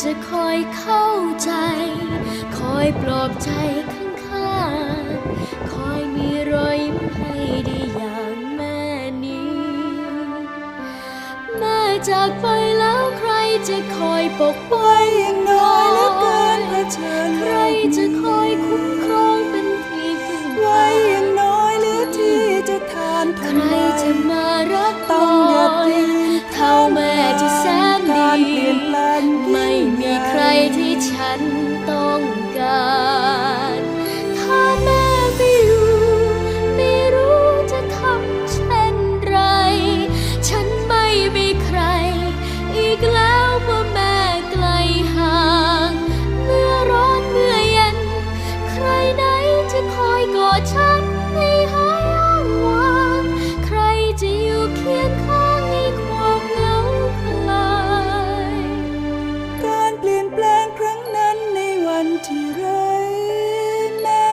จะคอยเข้าใจคอยปลอบใจข้างๆคอยมีรอยยิ้มให้ได้อย่างแม่นี้แม่จากไปแล้วใครจะคอยปกป้องยังน้อยเหลือเกินเผชิญใครจะคอยคุ้มครองเป็นที่พึ่งพายังน้อยเหลือที่จะทานใครจะมารักปลต้องหยัดยืนเท่าแม่ที่แสนดีไม่มีใครไม่มีใครที่ฉันต้องการ